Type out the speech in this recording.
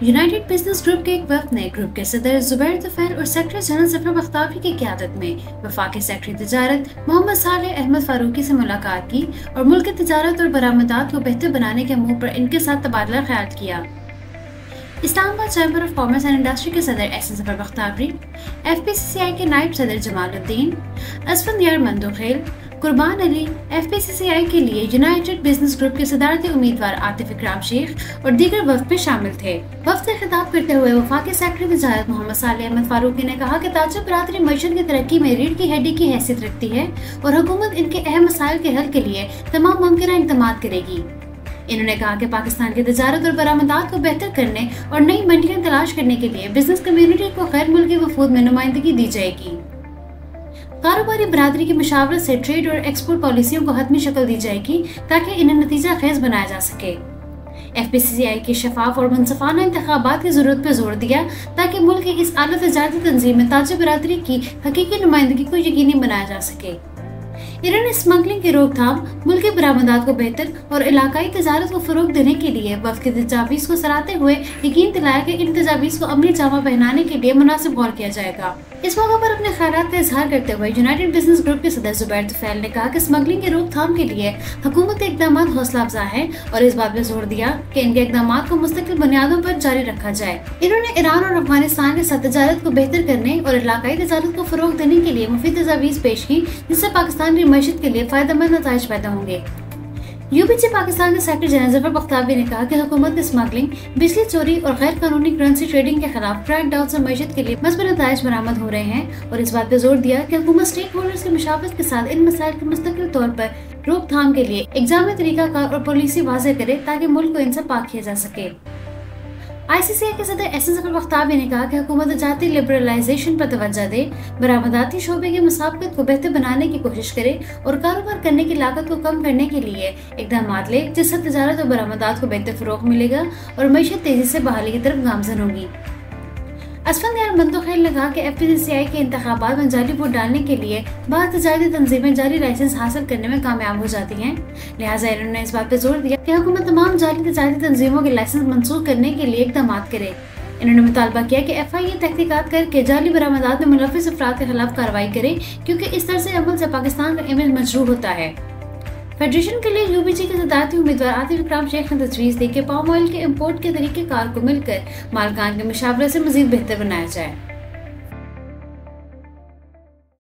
United business group के एक वफ्द ने ग्रुप के सदर जुबैर तुफैल और सेक्रेटरी जनरल जफर बख्तावरी की क़यादत में वफाकी सेक्रेटरी तजारत मोहम्मद सालेह अहमद फारूकी से मुलाकात की और मुल्क की तजारत और बरामदात को बेहतर बनाने के मुँह पर इनके साथ तबादला ख्याल किया। Islamabad chamber of commerce and industry के सदर एस जफर बख्तावरी, FPCCI के नायब सदर जमालुद्दीन, असफंदियार मंदोखेल, कुर्बान अली, FPCCI के लिए यूनाइटेड बिजनेस ग्रुप के सदारती उम्मीदवार आतिफ इकराम शेख और दीगर वफ्द में शामिल थे। वफ्द से खिताब करते हुए वफाकी सेक्रेटरी तजारत मोहम्मद सालेह अहमद फारूकी ने कहा कि ताजिर बरादरी मईशत की तरक्की में रीढ़ की हड्डी की हैसियत रखती है और हुकूमत इनके अहम मसाइल के हल के लिए तमाम मुमकिन इक़दाम करेगी। इन्होंने कहा कि पाकिस्तान की तजारत और बरामदात को बेहतर करने और नई मंडियां तलाश करने के लिए बिजनेस कम्युनिटी को गैर मुल्की वफूद में नुमाइंदगी दी जाएगी। कारोबारी बरादरी की मशावरत से ट्रेड और एक्सपोर्ट पॉलिसियों को हतमी शक्ल दी जाएगी ताकि इन्हें नतीजा खेज बनाया जा सके। FPCCI के शफाफ और मुनसफाना इंतखाबात की जरूरत पर जोर दिया ताकि मुल्क की इस आला तजारती तंजीम में ताजिर बरादरी की हकीकी नुमाइंदगी को यकीनी बनाया जा सके। इन्होंने स्मगलिंग की रोकथाम, मुल्की बरामदात को बेहतर और इलाकाई तजारत को फरोग देने के लिए वफ्द की तजावीज़ को सराहते हुए यकीन दिलाया कि इन तजावीज़ को अमली जामा पहनाने के लिए मुनासिब गौर किया जाएगा। इस मौके पर अपने ख्यालात का इजहार करते हुए यूनाइटेड बिजनेस ग्रुप के सदर जुबैर तुफैल ने कहा कि स्मगलिंग की रोकथाम के लिए हुकूमत के इक़दाम हौसला अफजा है और इस बात पर जोर दिया कि इनके इक़दाम को मुस्तकिल बुनियादों पर जारी रखा जाए। इन्होंने ईरान और अफगानिस्तान के साथ तजारत को बेहतर करने और इलाकाई तजारत को फरोग देने के लिए मुफीद तजावीज़ पेश की जिससे पाकिस्तान की मईशत के लिए फायदेमंद नताइज पैदा होंगे। UBC पाकिस्तान के सेक्रेटरी जनरल जफर बख्तावरी ने कहा कि हुकूमत की स्मगलिंग, बिजली चोरी और गैर कानूनी करेंसी ट्रेडिंग के खिलाफ क्रैक डाउन से मईशत के लिए मज़बूत नताइज बरामद हो रहे हैं और इस बात पर जोर दिया कि हुकूमत स्टेक होल्डर्स की मुशावरत के साथ इन मसाइल के मुस्तकिल तौर पर रोकथाम के लिए इक़दामी तरीकाकार और पॉलिसी वाज़ेह करे ताकि मुल्क को इनसे पाक किया जा सके। ICCI के सदर एस जफर बख्तावरी ने कहा कि हुकूमत जाती लिबरलाइजेशन पर तवज्जो दे, बरामदाती शोबे की मुसाबकत को बेहतर बनाने की कोशिश करे और कारोबार करने की लागत को कम करने के लिए इक़दाम ले जिससे तजारत और बरामदात को बेहतर फ़रोग़ मिलेगा और मईशत तेजी से बहाली की तरफ गामज़न होगी। असफंदियार मंदोखेल ने कहा कि FPCCI के इंतखाबात में जाली वोट डालने के लिए बाद तजारती तंजीमें जाली लाइसेंस हासिल करने में कामयाब हो जाती हैं, लिहाजा इन्होंने इस बात पर जोर दिया कि हुकूमत तमाम जाली तजारती तंजीमों के लाइसेंस मंसूख करने के लिए इक़दाम करे। इन्होंने मुतालबा किया कि FIA तहकीकात करके जाली बरामदात में मुलव्विस अफराद के खिलाफ कार्रवाई करे क्योंकि इस तरह से अमल से पाकिस्तान का इमेज मजरूह होता है। फेडरेशन के लिए UBC के सदारती उम्मीदवार आतिफ इकराम शेख ने तजवीज़ दी कि पाम ऑयल के इम्पोर्ट के तरीक़ेकार को मिलकर मालकान के मुशावरे से मज़ीद बेहतर बनाया जाए।